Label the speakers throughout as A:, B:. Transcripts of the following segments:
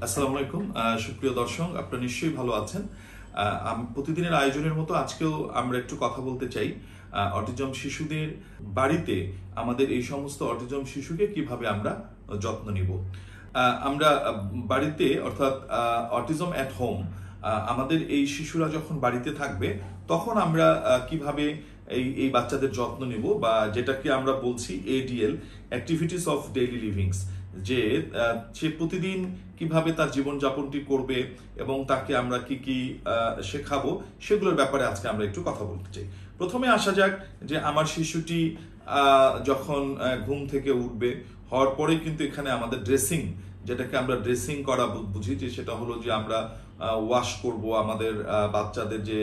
A: আসসালামু আলাইকুম সুপ্রিয় দর্শক, আপনারা নিশ্চয়ই ভালো আছেন। প্রতিদিনের আয়োজনের মতো আজকেও আমরা একটু কথা বলতে চাই অটিজম শিশুদের বাড়িতে আমাদের এই সমস্ত অটিজম শিশুকে কিভাবে আমরা যত্ন নিব। আমরা বাড়িতে অর্থাৎ অটিজম অ্যাট হোম আমাদের এই শিশুরা যখন বাড়িতে থাকবে তখন আমরা কিভাবে এই বাচ্চাদের যত্ন নিব, বা যেটাকে আমরা বলছি এডিএল, অ্যাক্টিভিটিস অফ ডেইলি লিভিংস, যে সে প্রতিদিন কিভাবে তার জীবনযাপনটি করবে এবং তাকে আমরা কি কি শেখাবো সেগুলোর ব্যাপারে আজকে আমরা একটু কথা বলতে চাই। প্রথমে আসা যাক যে আমার শিশুটি যখন ঘুম থেকে উঠবে, হওয়ার পরে কিন্তু এখানে আমাদের ড্রেসিং, যেটাকে আমরা ড্রেসিং করা বুঝি, যে সেটা হলো যে আমরা ওয়াশ করব, আমাদের বাচ্চাদের যে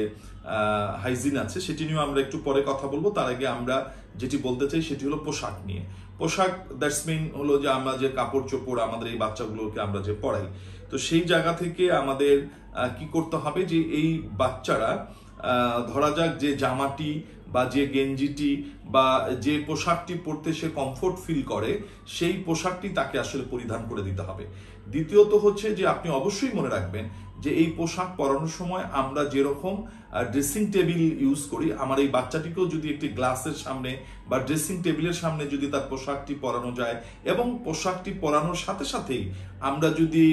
A: হাইজিন আছে সেটি নিয়েও আমরা একটু পরে কথা বলবো। তার আগে আমরা যেটি বলতে চাই সেটি হলো পোশাক নিয়ে। পোশাক দ্যাটস মিন হলো যে আমরা যে কাপড় চোপড় আমাদের এই বাচ্চাগুলোকে আমরা যে পড়াই, তো সেই জায়গা থেকে আমাদের কি করতে হবে যে এই বাচ্চারা ধরা যাক যে জামাটি বা যে গেঞ্জিটি বা যে পোশাকটি পরতে সে কমফোর্ট ফিল করে সেই পোশাকটি তাকে আসলে পরিধান করে দিতে হবে। দ্বিতীয়ত হচ্ছে যে আপনি অবশ্যই মনে রাখবেন যে এই পোশাক পরানোর সময় আমরা যেরকম ড্রেসিং টেবিল ইউজ করি, আমার এই বাচ্চাটিকেও যদি একটি গ্লাসের সামনে বা ড্রেসিং টেবিলের সামনে যদি তার পোশাকটি পরানো যায় এবং পোশাকটি পরানোর সাথে সাথেই আমরা যদি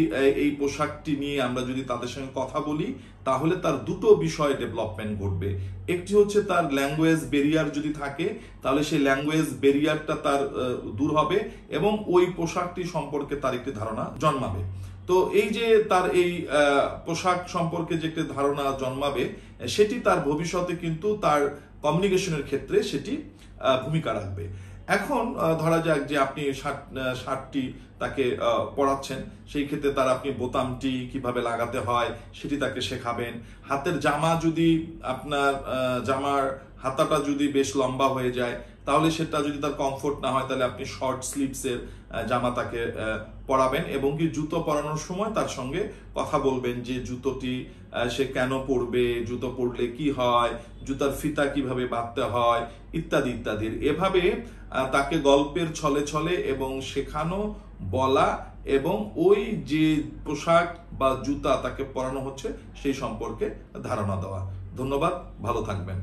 A: এই পোশাকটি নিয়ে আমরা যদি তাদের সঙ্গে কথা বলি, তাহলে তার দুটো বিষয় ডেভেলপমেন্ট ঘটবে। একটি হচ্ছে তার ল্যাঙ্গুয়েজ ব্যারিয়ার যদি থাকে তাহলে সেই ল্যাঙ্গুয়েজ ব্যারিয়ারটা তার দূর হবে এবং ওই পোশাকটি সম্পর্কে তার একটি ধারণা জন্মাবে। তো এই যে তার এই পোশাক সম্পর্কে যে একটি ধারণা জন্মাবে, সেটি তার ভবিষ্যতে কিন্তু তার কমিউনিকেশনের ক্ষেত্রে সেটি ভূমিকা রাখবে। এখন ধরা যাক যে আপনি শার্টটি তাকে পরাচ্ছেন, সেই ক্ষেত্রে তার আপনি বোতামটি কিভাবে লাগাতে হয় সেটি তাকে শেখাবেন। হাতের জামা যদি আপনার জামার হাতাটা যদি বেশ লম্বা হয়ে যায় তাহলে সেটা যদি তার কমফোর্ট না হয় তাহলে আপনি শর্ট স্লিভসের জামা তাকে পরাবেন এবং কি জুতো পরানোর সময় তার সঙ্গে কথা বলবেন যে জুতোটি সে কেন পরবে, জুতো পরলে কি হয়, জুতার ফিতা কিভাবে বাঁধতে হয় ইত্যাদি ইত্যাদি। এভাবে তাকে গল্পের ছলে ছলে এবং শেখানো, বলা এবং ওই যে পোশাক বা জুতা তাকে পরানো হচ্ছে সেই সম্পর্কে ধারণা দেওয়া। ধন্যবাদ, ভালো থাকবেন।